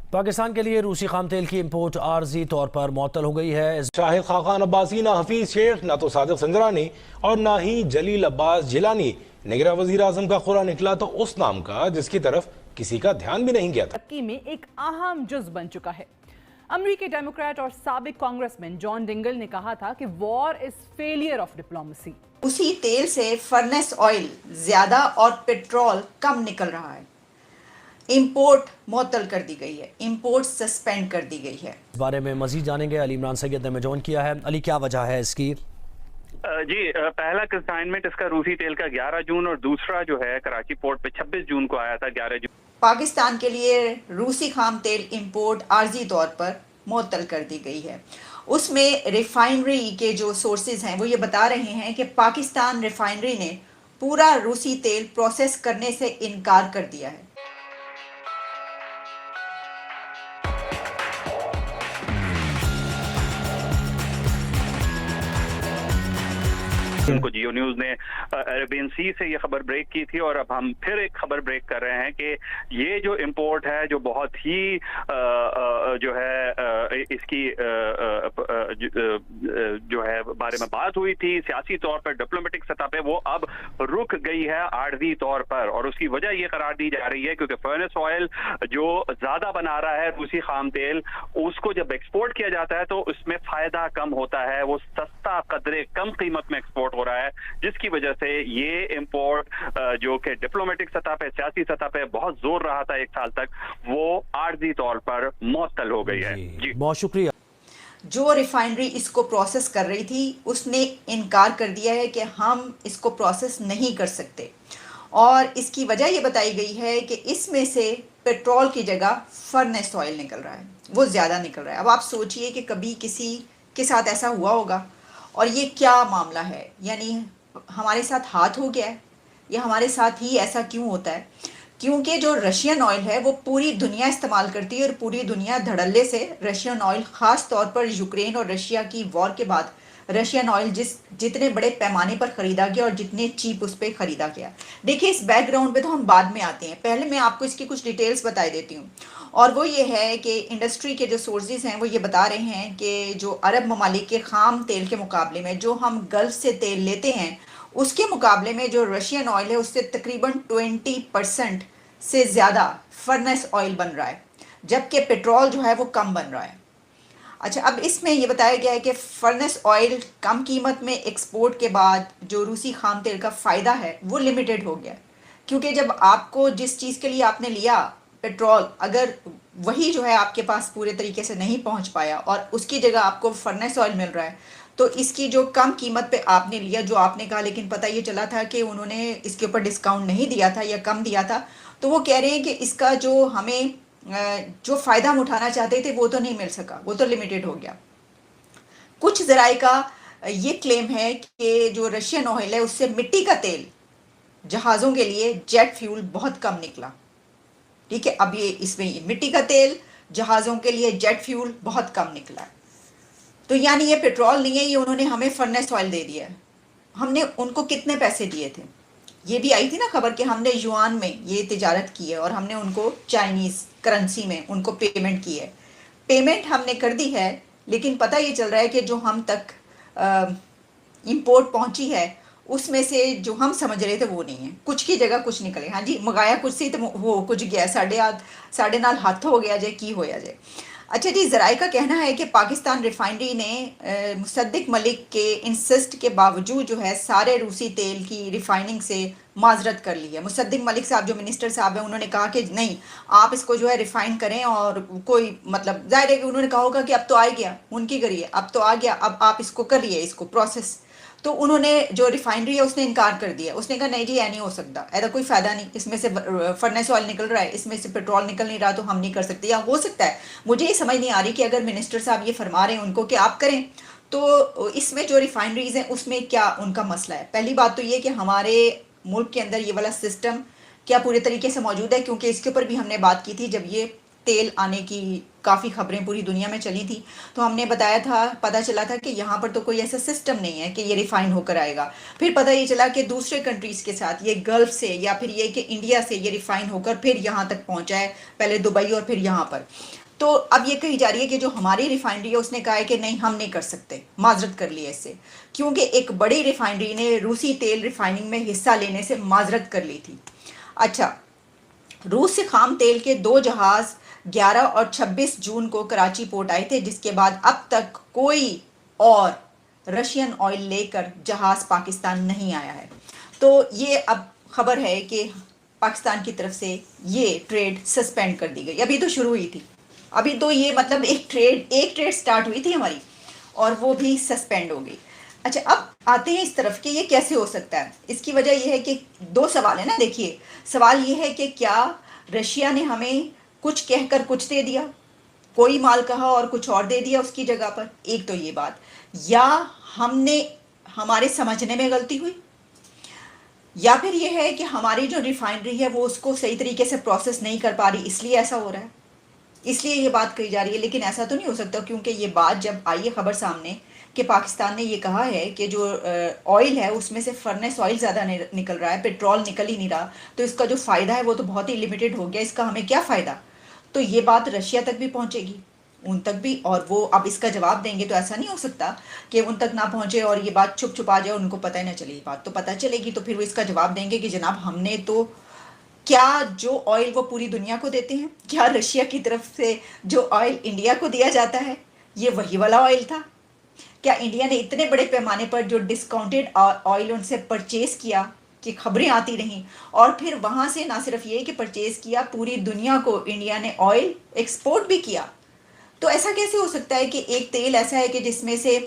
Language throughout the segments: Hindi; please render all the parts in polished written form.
पाकिस्तान के लिए रूसी खाम तेल की इम्पोर्ट आर्जी तौर पर मुअत्तल हो गई है। शाहिद खाकान अब्बासी, ना हफीज शेख, ना तो सादिक संजरानी और ना ही जलील अब्बास जिलानी। निगरान वजीर आजम का खुरा निकला तो उस नाम का जिसकी तरफ किसी का ध्यान भी नहीं गया था। तरक्की में एक अहम जुज बन चुका है। अमरीकी डेमोक्रेट और साबिक कांग्रेसमैन जॉन डिंगल ने कहा था कि war is failure of diplomacy. उसी तेल से फर्नेस ऑयल ज्यादा और पेट्रोल कम निकल रहा है। इंपोर्ट मुअत्तल कर दी गई है, इंपोर्ट सस्पेंड कर दी गई है। इस बारे में मजीद जानेंगे। अली इमरान सैयद ने ज्वाइन किया है। अली, क्या वजह है इसकी? जी, पहला कंसाइनमेंट इसका रूसी तेल का 11 जून और दूसरा जो है कराची पोर्ट पे 26 जून को आया था। 11 जून पाकिस्तान के लिए रूसी खाम तेल इंपोर्ट आर्जी तौर पर मुअत्तल कर दी गई है। उसमें रिफाइनरी के जो सोर्सेज हैं वो ये बता रहे हैं कि पाकिस्तान रिफाइनरी ने पूरा रूसी तेल प्रोसेस करने से इनकार कर दिया है। उनको जियो न्यूज ने अरेबियन सी से ये खबर ब्रेक की थी और अब हम फिर एक खबर ब्रेक कर रहे हैं कि ये जो इंपोर्ट है जो बहुत ही जो है इसकी जो है बारे में बात हुई थी सियासी तौर पर, डिप्लोमेटिक सतह पे, वो अब रुक गई है आर्जी तौर पर। और उसकी वजह ये करार दी जा रही है क्योंकि फर्नेस ऑयल जो ज्यादा बना रहा है रूसी खाम तेल, उसको जब एक्सपोर्ट किया जाता है तो उसमें फायदा कम होता है, वो सस्ता कदरे कम कीमत में एक्सपोर्ट हो रहा है, जिसकी वजह से ये इंपोर्ट जो कि डिप्लोमेटिक सतह पे, सियासी सतह पे बहुत जोर रहा था एक साल तक, वो आर्जी तौर पर मुअत्तल हो गई है। जी, बहुत शुक्रिया। जो रिफाइनरी इसको प्रोसेस कर रही थी उसने इनकार कर दिया है कि हम इसको प्रोसेस नहीं कर सकते, और इसकी वजह ये बताई गई है कि इसमें से पेट्रोल की जगह फर्नेस ऑयल निकल रहा है, वो ज़्यादा निकल रहा है। अब आप सोचिए कि कभी किसी के साथ ऐसा हुआ होगा और ये क्या मामला है, यानी हमारे साथ हाथ हो गया है, या हमारे साथ ही ऐसा क्यों होता है? क्योंकि जो रशियन ऑयल है वो पूरी दुनिया इस्तेमाल करती है और पूरी दुनिया धड़ल्ले से रशियन ऑयल, ख़ास तौर पर यूक्रेन और रशिया की वॉर के बाद रशियन ऑयल जितने बड़े पैमाने पर ख़रीदा गया और जितने चीप उस पर ख़रीदा गया। देखिए, इस बैकग्राउंड पे तो हम बाद में आते हैं, पहले मैं आपको इसकी कुछ डिटेल्स बता देती हूँ। और वो ये है कि इंडस्ट्री के जो सोर्सेज हैं वो ये बता रहे हैं कि जो अरब ममालिक के खाम तेल के मुकाबले में जो हम गल्फ़ से तेल लेते हैं, उसके मुकाबले में जो रशियन ऑयल है उससे तकरीबन 20% से ज़्यादा फर्नेस ऑयल बन रहा है, जबकि पेट्रोल जो है वो कम बन रहा है। अच्छा, अब इसमें ये बताया गया है कि फर्नेस ऑयल कम कीमत में एक्सपोर्ट के बाद जो रूसी खाम तेल का फ़ायदा है वो लिमिटेड हो गया, क्योंकि जब आपको जिस चीज़ के लिए आपने लिया पेट्रोल, अगर वही जो है आपके पास पूरे तरीके से नहीं पहुंच पाया और उसकी जगह आपको फर्नेस ऑयल मिल रहा है, तो इसकी जो कम कीमत पे आपने लिया, जो आपने कहा, लेकिन पता ये चला था कि उन्होंने इसके ऊपर डिस्काउंट नहीं दिया था या कम दिया था, तो वो कह रहे हैं कि इसका जो हमें जो फ़ायदा हम उठाना चाहते थे वो तो नहीं मिल सका, वो तो लिमिटेड हो गया। कुछ ज़राए का ये क्लेम है कि जो रशियन ऑयल है उससे मिट्टी का तेल जहाज़ों के लिए जेट फ्यूल बहुत कम निकला। ठीक है, अब ये इसमें मिट्टी का तेल जहाज़ों के लिए जेट फ्यूल बहुत कम निकला है, तो यानी ये पेट्रोल नहीं है, ये उन्होंने हमें फर्नेस ऑयल दे दिया है। हमने उनको कितने पैसे दिए थे? ये भी आई थी ना खबर कि हमने युआन में ये तिजारत की है और हमने उनको चाइनीज़ करेंसी में उनको पेमेंट की है। पेमेंट हमने कर दी है, लेकिन पता ये चल रहा है कि जो हम तक इंपोर्ट पहुंची है उसमें से जो हम समझ रहे थे वो नहीं है, कुछ की जगह कुछ निकले। हाँ जी, मंगाया कुछ सी तो वो कुछ गया, साढ़े नाल हाथ हो गया जाए की होया जाए। अच्छा जी, ज़राए का कहना है कि पाकिस्तान रिफाइनरी ने मुसद्दिक मलिक के इंसिस्ट के बावजूद जो है सारे रूसी तेल की रिफाइनिंग से माजरत कर ली है। मुसद्दिक मलिक साहब जो मिनिस्टर साहब हैं उन्होंने कहा कि नहीं, आप इसको जो है रिफाइन करें, और कोई मतलब जाहिर है कि उन्होंने कहा होगा कि अब तो आ गया, उनकी करिए, अब तो आ गया, अब आप इसको करिए, इसको प्रोसेस। तो उन्होंने जो रिफाइनरी है उसने इनकार कर दिया, उसने कहा नहीं जी, ये नहीं हो सकता, ऐसा कोई फ़ायदा नहीं, इसमें से फर्नेस ऑयल निकल रहा है, इसमें से पेट्रोल निकल नहीं रहा, तो हम नहीं कर सकते। या हो सकता है, मुझे ये समझ नहीं आ रही कि अगर मिनिस्टर साहब ये फरमा रहे हैं उनको कि आप करें, तो इसमें जो रिफाइनरीज हैं उसमें क्या उनका मसला है? पहली बात तो ये कि हमारे मुल्क के अंदर ये वाला सिस्टम क्या पूरे तरीके से मौजूद है, क्योंकि इसके ऊपर भी हमने बात की थी जब ये तेल आने की काफ़ी खबरें पूरी दुनिया में चली थी, तो हमने बताया था, पता चला था कि यहाँ पर तो कोई ऐसा सिस्टम नहीं है कि ये रिफाइन होकर आएगा। फिर पता ये चला कि दूसरे कंट्रीज़ के साथ, ये गल्फ से या फिर ये कि इंडिया से ये रिफाइन होकर फिर यहाँ तक पहुँचा है, पहले दुबई और फिर यहाँ पर। तो अब ये कही जा रही है कि जो हमारी रिफाइनरी है उसने कहा है कि नहीं, हम नहीं कर सकते, माजरत कर लिया इससे, क्योंकि एक बड़ी रिफाइनरी ने रूसी तेल रिफाइनिंग में हिस्सा लेने से माजरत कर ली थी। अच्छा, रूस से खाम तेल के 2 जहाज़ 11 और 26 जून को कराची पोर्ट आए थे, जिसके बाद अब तक कोई और रशियन ऑयल लेकर जहाज़ पाकिस्तान नहीं आया है। तो ये अब खबर है कि पाकिस्तान की तरफ से ये ट्रेड सस्पेंड कर दी गई। अभी तो शुरू हुई थी, अभी तो ये मतलब एक ट्रेड स्टार्ट हुई थी हमारी और वो भी सस्पेंड हो गई। अच्छा, अब आते हैं इस तरफ कि ये कैसे हो सकता है। इसकी वजह ये है कि 2 सवाल है ना। देखिए, सवाल ये है कि क्या रशिया ने हमें कुछ कहकर कुछ दे दिया, कोई माल कहा और कुछ और दे दिया उसकी जगह पर, एक तो ये बात, या हमारे समझने में गलती हुई, या फिर ये है कि हमारी जो रिफाइनरी है वो उसको सही तरीके से प्रोसेस नहीं कर पा रही, इसलिए ऐसा हो रहा है, इसलिए ये बात कही जा रही है। लेकिन ऐसा तो नहीं हो सकता, क्योंकि ये बात जब आई है खबर सामने कि पाकिस्तान ने ये कहा है कि जो ऑयल है उसमें से फर्नेस ऑयल ज़्यादा निकल रहा है, पेट्रोल निकल ही नहीं रहा, तो इसका जो फ़ायदा है वो तो बहुत ही लिमिटेड हो गया, इसका हमें क्या फ़ायदा। तो ये बात रशिया तक भी पहुँचेगी, उन तक भी, और वो अब इसका जवाब देंगे। तो ऐसा नहीं हो सकता कि उन तक ना पहुँचे और ये बात छुप छुपा जाए, उनको पता ही ना चले। ये बात तो पता चलेगी, तो फिर वो इसका जवाब देंगे कि जनाब हमने तो, क्या जो ऑयल वो पूरी दुनिया को देते हैं, क्या रशिया की तरफ से जो ऑयल इंडिया को दिया जाता है ये वही वाला ऑयल था? क्या इंडिया ने इतने बड़े पैमाने पर जो डिस्काउंटेड ऑयल उनसे परचेज किया कि खबरें आती रहीं, और फिर वहाँ से ना सिर्फ ये कि परचेज किया, पूरी दुनिया को इंडिया ने ऑयल एक्सपोर्ट भी किया। तो ऐसा कैसे हो सकता है कि एक तेल ऐसा है कि जिसमें से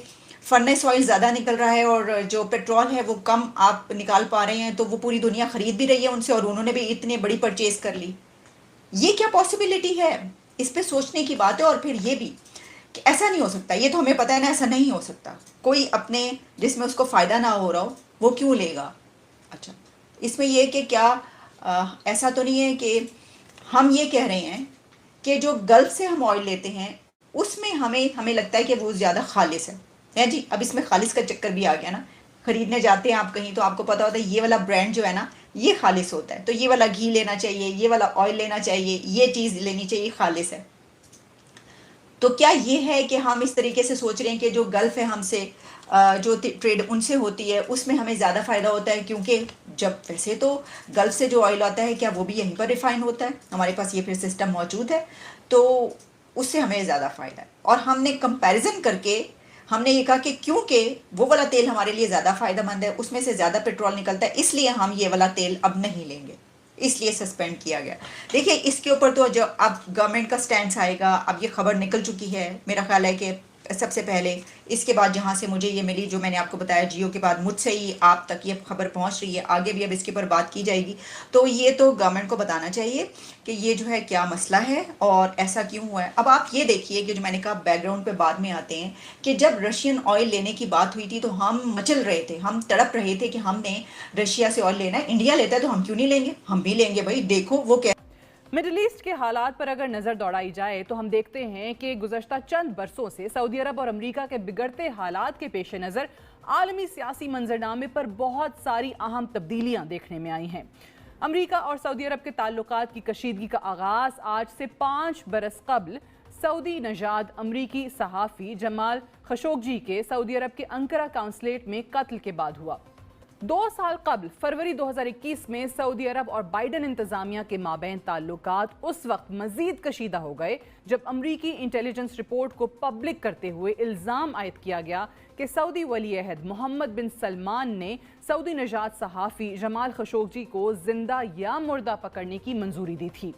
फर्नेस ऑयल ज़्यादा निकल रहा है और जो पेट्रोल है वो कम आप निकाल पा रहे हैं, तो वो पूरी दुनिया ख़रीद भी रही है उनसे और उन्होंने भी इतनी बड़ी परचेज़ कर ली। ये क्या पॉसिबिलिटी है? इस पे सोचने की बात है। और फिर ये भी कि ऐसा नहीं हो सकता, ये तो हमें पता है ना, ऐसा नहीं हो सकता। कोई अपने जिसमें उसको फ़ायदा ना हो रहा हो वो क्यों लेगा? अच्छा, इसमें यह कि क्या ऐसा तो नहीं है कि हम ये कह रहे हैं कि जो गल्फ से हम ऑयल लेते हैं उसमें हमें लगता है कि वो ज़्यादा खालिस है जी। अब इसमें खालिस का चक्कर भी आ गया ना। खरीदने जाते हैं आप कहीं तो आपको पता होता है ये वाला ब्रांड जो है ना ये खालिस होता है, तो ये वाला घी लेना चाहिए, ये वाला ऑयल लेना चाहिए, ये चीज़ लेनी चाहिए, खालिस है। तो क्या ये है कि हम इस तरीके से सोच रहे हैं कि जो गल्फ है हमसे जो ट्रेड उनसे होती है उसमें हमें ज़्यादा फ़ायदा होता है, क्योंकि जब वैसे तो गल्फ से जो ऑयल आता है क्या वो भी यहीं पर रिफ़ाइन होता है, हमारे पास ये फिर सिस्टम मौजूद है, तो उससे हमें ज़्यादा फ़ायदा है। और हमने कंपैरिजन करके हमने ये कहा कि क्योंकि वो वाला तेल हमारे लिए ज़्यादा फ़ायदेमंद है, उसमें से ज़्यादा पेट्रोल निकलता है, इसलिए हम ये वाला तेल अब नहीं लेंगे, इसलिए सस्पेंड किया गया। देखिए, इसके ऊपर तो जो अब गवर्नमेंट का स्टैंड आएगा, अब ये खबर निकल चुकी है, मेरा ख्याल है कि सबसे पहले इसके बाद जहाँ से मुझे ये मिली, जो मैंने आपको बताया जियो के बाद मुझसे ही आप तक ये खबर पहुँच रही है, आगे भी अब इसके ऊपर बात की जाएगी। तो ये तो गवर्नमेंट को बताना चाहिए कि ये जो है क्या मसला है और ऐसा क्यों हुआ है। अब आप ये देखिए कि जो मैंने कहा बैकग्राउंड पे बाद में आते हैं कि जब रशियन ऑयल लेने की बात हुई थी तो हम मचल रहे थे, हम तड़प रहे थे कि हमने रशिया से ऑयल लेना है, इंडिया लेता है तो हम क्यों नहीं लेंगे, हम भी लेंगे भाई, देखो वो क्या। मिडिल ईस्ट के हालात पर अगर नज़र दौड़ाई जाए तो हम देखते हैं कि गुज़श्ता चंद बरसों से सऊदी अरब और अमेरिका के बिगड़ते हालात के पेश नज़र आलमी सियासी मंजरनामे पर बहुत सारी अहम तब्दीलियां देखने में आई हैं। अमेरिका और सऊदी अरब के ताल्लुकात की कशीदगी का आगाज़ आज से 5 बरस कबल सऊदी नजाद अमरीकी सहाफ़ी जमाल खशोगी के सऊदी अरब के अंकरा काउंसलेट में कत्ल के बाद हुआ। 2 साल कबल फरवरी 2021 में सऊदी अरब और बाइडन इंतजामिया के माबैन ताल्लुकात उस वक्त मजीद कशीदा हो गए जब अमरीकी इंटेलिजेंस रिपोर्ट को पब्लिक करते हुए इल्ज़ाम आयद किया गया कि सऊदी वली अहद मोहम्मद बिन सलमान ने सऊदी नजाद सहाफ़ी जमाल खशोगी को जिंदा या मुर्दा पकड़ने की मंजूरी दी थी।